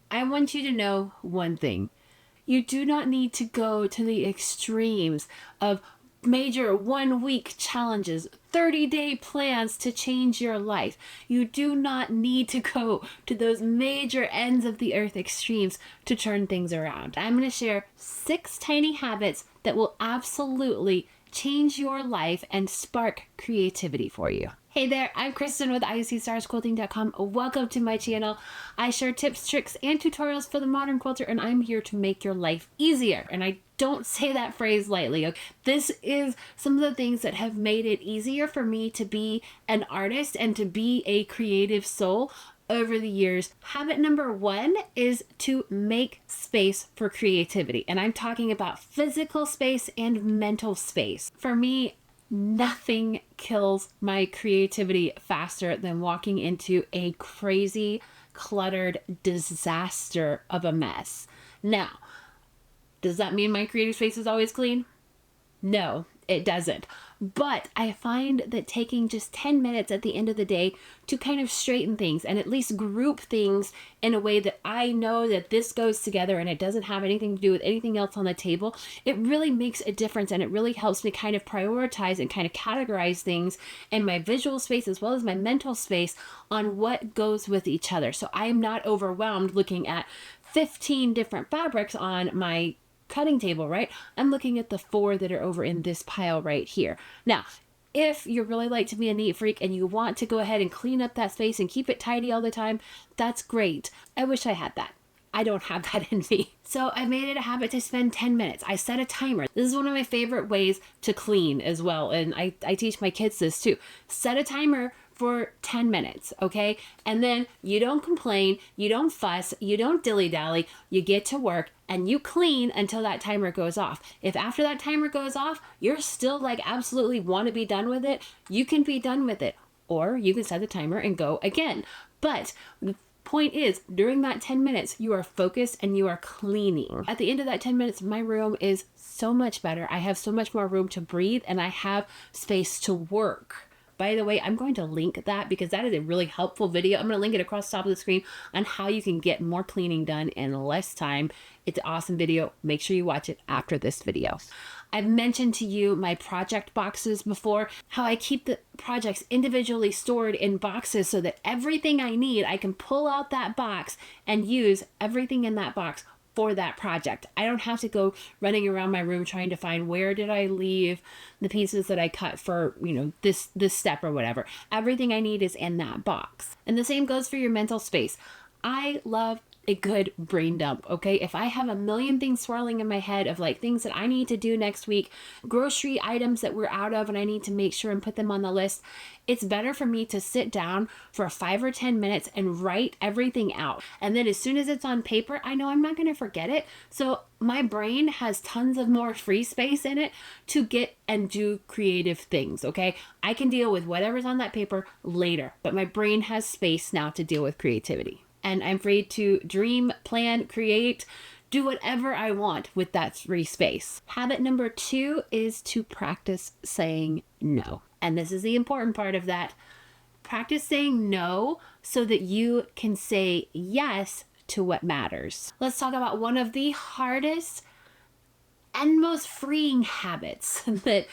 I want you to know one thing. You do not need to go to the extremes of major 1 week challenges, 30-day plans to change your life. You do not need to go to those major ends of the earth extremes to turn things around. I'm going to share 6 tiny habits that will absolutely change your life and spark creativity for you. Hey there, I'm Kristen with IUCStarsQuilting.com. Welcome to my channel. I share tips, tricks, and tutorials for the modern quilter, and I'm here to make your life easier. And I don't say that phrase lightly. Okay? This is some of the things that have made it easier for me to be an artist and to be a creative soul over the years. Habit number 1 is to make space for creativity. And I'm talking about physical space and mental space. For me, nothing kills my creativity faster than walking into a crazy, cluttered disaster of a mess. Now, does that mean my creative space is always clean? No, it doesn't. But I find that taking just 10 minutes at the end of the day to kind of straighten things and at least group things in a way that I know that this goes together and it doesn't have anything to do with anything else on the table, it really makes a difference, and it really helps me kind of prioritize and kind of categorize things in my visual space as well as my mental space on what goes with each other. So I am not overwhelmed looking at 15 different fabrics on my cutting table, right? I'm looking at the 4 that are over in this pile right here. Now, if you really like to be a neat freak and you want to go ahead and clean up that space and keep it tidy all the time, that's great. I wish I had that. I don't have that in me. So I made it a habit to spend 10 minutes. I set a timer. This is one of my favorite ways to clean as well. And I teach my kids this too. Set a timer for 10 minutes, okay? And then you don't complain, you don't fuss, you don't dilly-dally, you get to work and you clean until that timer goes off. If after that timer goes off, you're still like absolutely want to be done with it, you can be done with it. Or you can set the timer and go again. But the point is, during that 10 minutes, you are focused and you are cleaning. At the end of that 10 minutes, my room is so much better. I have so much more room to breathe and I have space to work. By the way, I'm going to link that because that is a really helpful video. I'm going to link it across the top of the screen on how you can get more cleaning done in less time. It's an awesome video. Make sure you watch it after this video. I've mentioned to you my project boxes before, how I keep the projects individually stored in boxes so that everything I need, I can pull out that box and use everything in that box for that project. I don't have to go running around my room trying to find where did I leave the pieces that I cut for, this step or whatever. Everything I need is in that box. And the same goes for your mental space. I love a good brain dump, okay? If I have a million things swirling in my head of like things that I need to do next week, grocery items that we're out of and I need to make sure and put them on the list, it's better for me to sit down for 5 or 10 minutes and write everything out. And then as soon as it's on paper, I know I'm not going to forget it. So my brain has tons of more free space in it to get and do creative things, okay? I can deal with whatever's on that paper later, but my brain has space now to deal with creativity. And I'm free to dream, plan, create, do whatever I want with that free space. Habit number 2 is to practice saying no. And this is the important part of that. Practice saying no so that you can say yes to what matters. Let's talk about one of the hardest and most freeing habits that,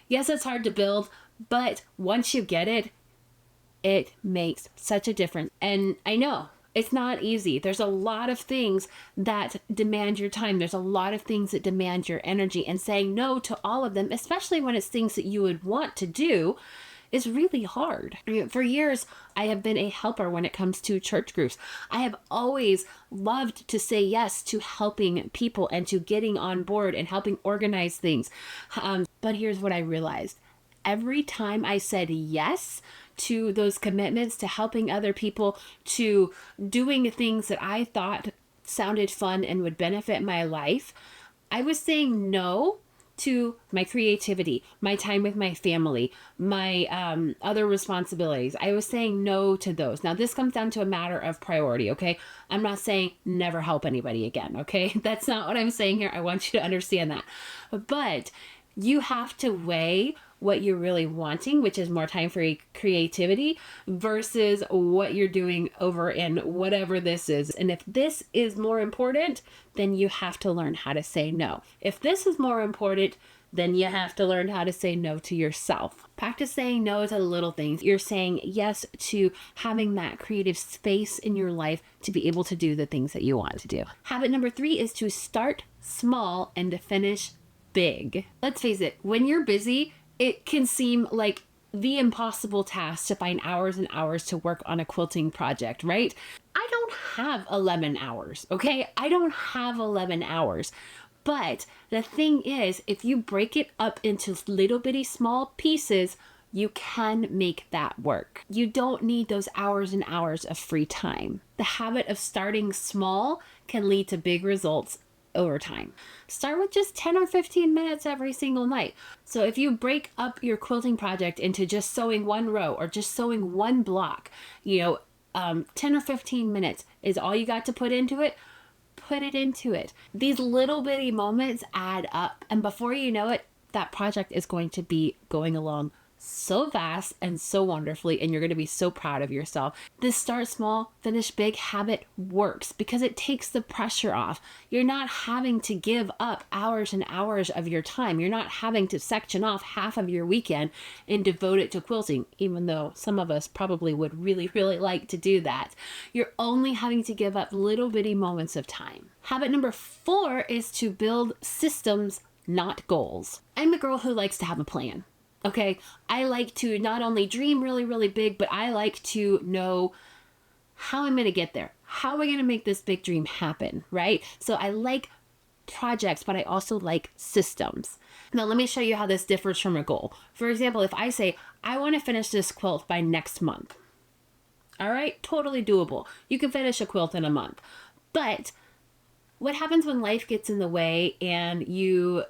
yes, it's hard to build, but once you get it, it makes such a difference. And I know it's not easy. There's a lot of things that demand your time. There's a lot of things that demand your energy, and saying no to all of them, especially when it's things that you would want to do, is really hard. For years, I have been a helper when it comes to church groups. I have always loved to say yes to helping people and to getting on board and helping organize things. But here's what I realized. Every time I said yes to those commitments, to helping other people, to doing things that I thought sounded fun and would benefit my life, I was saying no to my creativity, my time with my family, my other responsibilities. I was saying no to those. Now, this comes down to a matter of priority, okay? I'm not saying never help anybody again, okay? That's not what I'm saying here. I want you to understand that. But you have to weigh what you're really wanting, which is more time for creativity, versus what you're doing over in whatever this is. And if this is more important, then you have to learn how to say no. If this is more important, then you have to learn how to say no to yourself. Practice saying no to the little things. You're saying yes to having that creative space in your life to be able to do the things that you want to do. Habit number 3 is to start small and to finish big. Let's face it, when you're busy, it can seem like the impossible task to find hours and hours to work on a quilting project, right? I don't have 11 hours, okay? I don't have 11 hours. But the thing is, if you break it up into little bitty small pieces, you can make that work. You don't need those hours and hours of free time. The habit of starting small can lead to big results over time. Start with just 10 or 15 minutes every single night. So if you break up your quilting project into just sewing one row or just sewing one block, 10 or 15 minutes is all you got to put into it. Put it into it. These little bitty moments add up, and before you know it, that project is going to be going along so fast and so wonderfully, and you're going to be so proud of yourself. This start small, finish big habit works because it takes the pressure off. You're not having to give up hours and hours of your time. You're not having to section off half of your weekend and devote it to quilting, even though some of us probably would really, really like to do that. You're only having to give up little bitty moments of time. Habit number 4 is to build systems, not goals. I'm a girl who likes to have a plan. Okay, I like to not only dream really, really big, but I like to know how I'm going to get there. How am I going to make this big dream happen, right? So I like projects, but I also like systems. Now, let me show you how this differs from a goal. For example, if I say, I want to finish this quilt by next month. All right, totally doable. You can finish a quilt in a month. But what happens when life gets in the way and you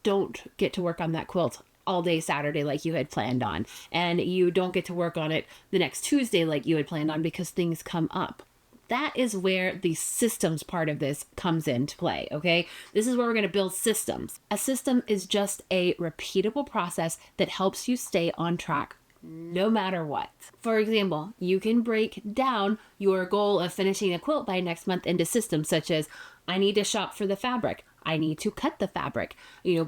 don't get to work on that quilt all day Saturday like you had planned on, and you don't get to work on it the next Tuesday like you had planned on because things come up? That is where the systems part of this comes into play, okay? This is where we're going to build systems. A system is just a repeatable process that helps you stay on track no matter what. For example, you can break down your goal of finishing a quilt by next month into systems such as, I need to shop for the fabric. I need to cut the fabric.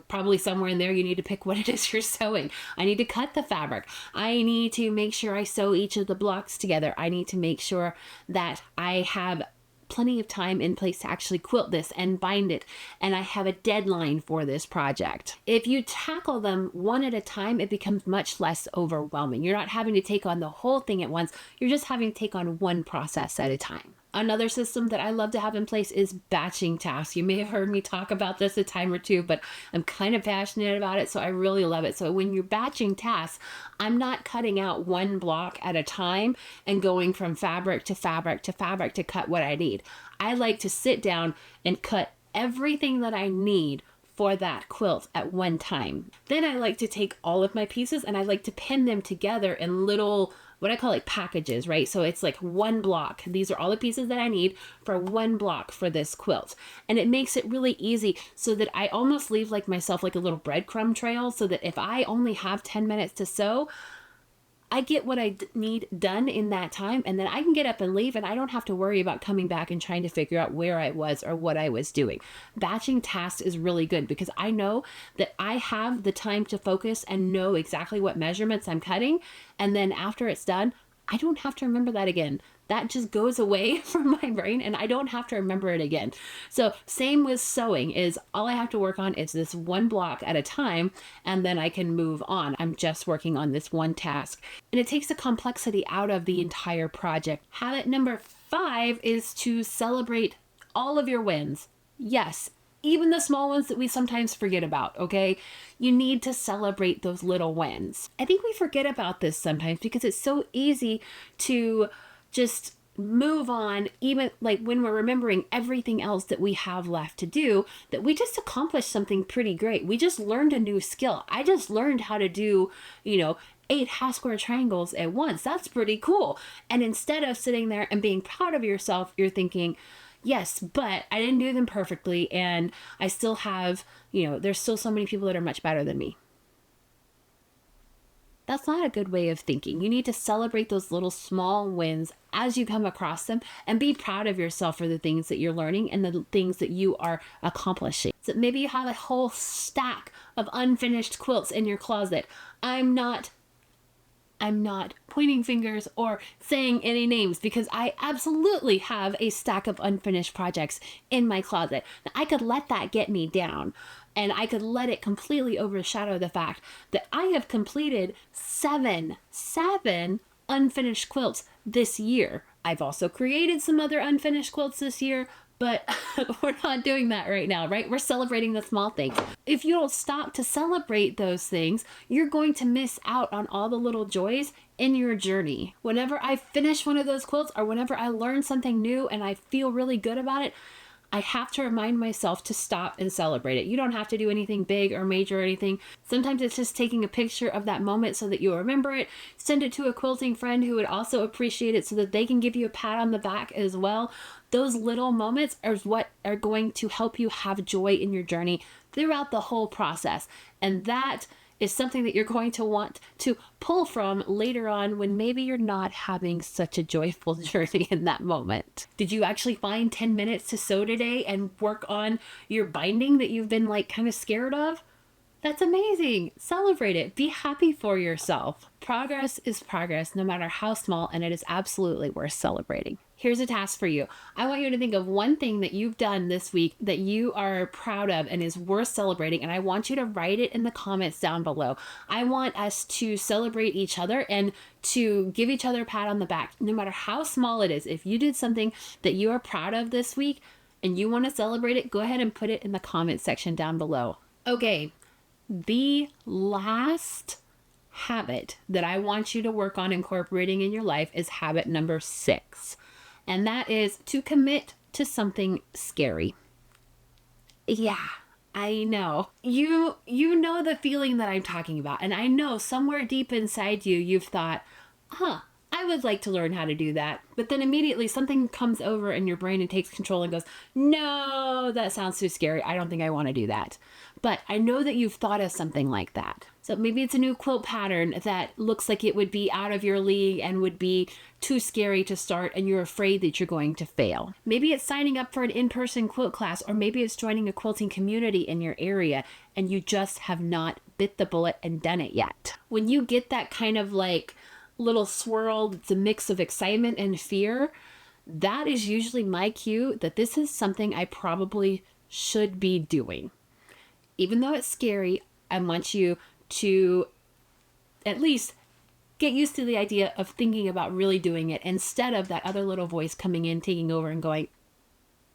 Probably somewhere in there you need to pick what it is you're sewing. I need to cut the fabric. I need to make sure I sew each of the blocks together. I need to make sure that I have plenty of time in place to actually quilt this and bind it, and I have a deadline for this project. If you tackle them one at a time, it becomes much less overwhelming. You're not having to take on the whole thing at once. You're just having to take on one process at a time. Another system that I love to have in place is batching tasks. You may have heard me talk about this a time or two, but I'm kind of passionate about it, so I really love it. So when you're batching tasks, I'm not cutting out one block at a time and going from fabric to fabric to fabric to cut what I need. I like to sit down and cut everything that I need for that quilt at one time. Then I like to take all of my pieces and I like to pin them together in little, what I call like packages, right? So it's like one block. These are all the pieces that I need for one block for this quilt. And it makes it really easy so that I almost leave like myself like a little breadcrumb trail so that if I only have 10 minutes to sew, I get what I need done in that time, and then I can get up and leave, and I don't have to worry about coming back and trying to figure out where I was or what I was doing. Batching tasks is really good because I know that I have the time to focus and know exactly what measurements I'm cutting, and then after it's done, I don't have to remember that again. That just goes away from my brain and I don't have to remember it again. So same with sewing is all I have to work on is this one block at a time and then I can move on. I'm just working on this one task. And it takes the complexity out of the entire project. Habit number 5 is to celebrate all of your wins. Yes, even the small ones that we sometimes forget about, okay? You need to celebrate those little wins. I think we forget about this sometimes because it's so easy to just move on, even like when we're remembering everything else that we have left to do, that we just accomplished something pretty great. We just learned a new skill. I just learned how to do, 8 half square triangles at once. That's pretty cool. And instead of sitting there and being proud of yourself, you're thinking, yes, but I didn't do them perfectly. And I still have, there's still so many people that are much better than me. That's not a good way of thinking. You need to celebrate those little small wins as you come across them and be proud of yourself for the things that you're learning and the things that you are accomplishing. So maybe you have a whole stack of unfinished quilts in your closet. I'm not pointing fingers or saying any names because I absolutely have a stack of unfinished projects in my closet. Now, I could let that get me down and I could let it completely overshadow the fact that I have completed seven unfinished quilts this year. I've also created some other unfinished quilts this year, but we're not doing that right now, right? We're celebrating the small things. If you don't stop to celebrate those things, you're going to miss out on all the little joys in your journey. Whenever I finish one of those quilts or whenever I learn something new and I feel really good about it, I have to remind myself to stop and celebrate it. You don't have to do anything big or major or anything. Sometimes it's just taking a picture of that moment so that you'll remember it. Send it to a quilting friend who would also appreciate it so that they can give you a pat on the back as well. Those little moments are what are going to help you have joy in your journey throughout the whole process. And that is something that you're going to want to pull from later on when maybe you're not having such a joyful journey in that moment. Did you actually find 10 minutes to sew today and work on your binding that you've been like kind of scared of? That's amazing. Celebrate it. Be happy for yourself. Progress is progress, no matter how small, and it is absolutely worth celebrating. Here's a task for you. I want you to think of one thing that you've done this week that you are proud of and is worth celebrating, and I want you to write it in the comments down below. I want us to celebrate each other and to give each other a pat on the back, no matter how small it is. If you did something that you are proud of this week and you want to celebrate it, go ahead and put it in the comment section down below. Okay. The last habit that I want you to work on incorporating in your life is habit number 6. And that is to commit to something scary. Yeah, I know. You know the feeling that I'm talking about. And I know somewhere deep inside you, you've thought, I would like to learn how to do that. But then immediately something comes over in your brain and takes control and goes, no, that sounds too scary. I don't think I want to do that. But I know that you've thought of something like that. So maybe it's a new quilt pattern that looks like it would be out of your league and would be too scary to start and you're afraid that you're going to fail. Maybe it's signing up for an in-person quilt class, or maybe it's joining a quilting community in your area and you just have not bit the bullet and done it yet. When you get that kind of like little swirl, it's a mix of excitement and fear, that is usually my cue that this is something I probably should be doing. Even though it's scary, I want you to at least get used to the idea of thinking about really doing it instead of that other little voice coming in, taking over and going,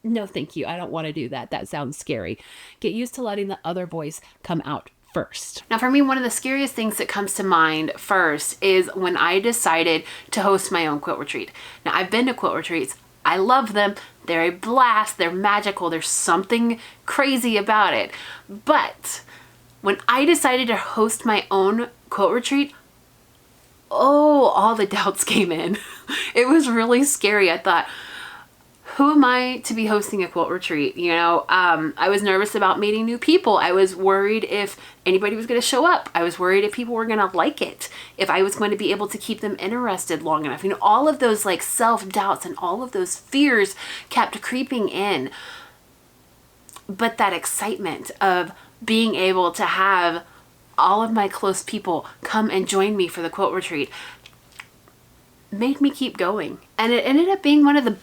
no, thank you. I don't want to do that. That sounds scary. Get used to letting the other voice come out first. Now, for me, one of the scariest things that comes to mind first is when I decided to host my own quilt retreat. Now, I've been to quilt retreats. I love them. They're a blast. They're magical. There's something crazy about it. But when I decided to host my own quilt retreat, all the doubts came in. It was really scary. I thought, who am I to be hosting a quilt retreat? You know, I was nervous about meeting new people. I was worried if anybody was going to show up. I was worried if people were going to like it, if I was going to be able to keep them interested long enough. You know, all of those like self-doubts and all of those fears kept creeping in. But that excitement of being able to have all of my close people come and join me for the quilt retreat made me keep going. And it ended up being one of the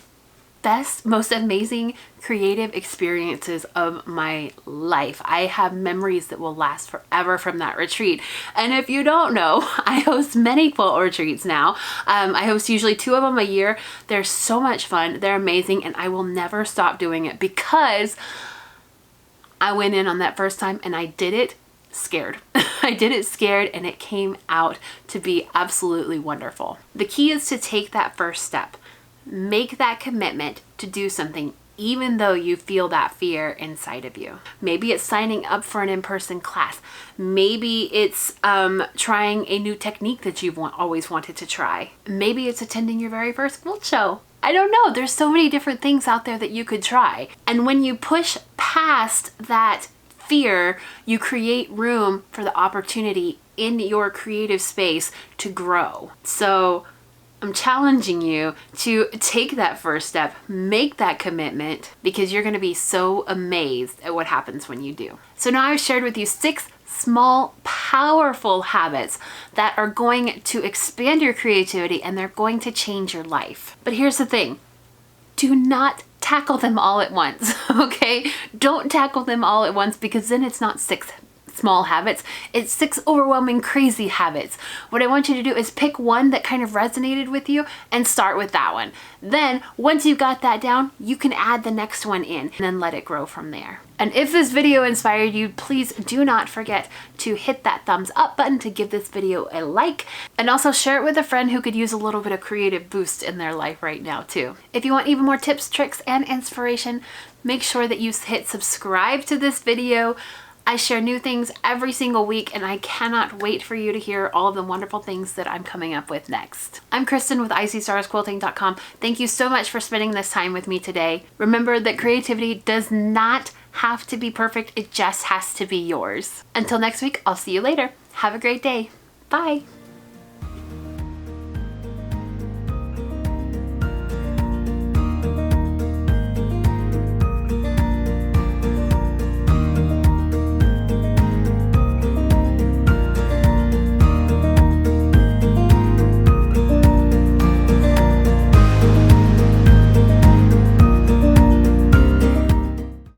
best, most amazing creative experiences of my life. I have memories that will last forever from that retreat. And if you don't know, I host many quilt retreats now. I host usually 2 of them a year. They're so much fun. They're amazing. And I will never stop doing it because I went in on that first time and I did it scared. I did it scared and it came out to be absolutely wonderful. The key is to take that first step. Make that commitment to do something even though you feel that fear inside of you. Maybe it's signing up for an in-person class. Maybe it's trying a new technique that you've always wanted to try. Maybe it's attending your very first quilt show. I don't know. There's so many different things out there that you could try. And when you push past that fear, you create room for the opportunity in your creative space to grow. So I'm challenging you to take that first step, make that commitment, because you're going to be so amazed at what happens when you do. So now I've shared with you 6 small, powerful habits that are going to expand your creativity and they're going to change your life. But here's the thing. Do not tackle them all at once, okay? Don't tackle them all at once, because then it's not 6 small habits, it's 6 overwhelming crazy habits. What I want you to do is pick one that kind of resonated with you and start with that one. Then once you've got that down, you can add the next one in and then let it grow from there. And if this video inspired you, please do not forget to hit that thumbs up button to give this video a like, and also share it with a friend who could use a little bit of creative boost in their life right now too. If you want even more tips, tricks, and inspiration, make sure that you hit subscribe to this video. I share new things every single week, and I cannot wait for you to hear all of the wonderful things that I'm coming up with next. I'm Kristen with icystarsquilting.com. Thank you so much for spending this time with me today. Remember that creativity does not have to be perfect. It just has to be yours. Until next week, I'll see you later. Have a great day. Bye.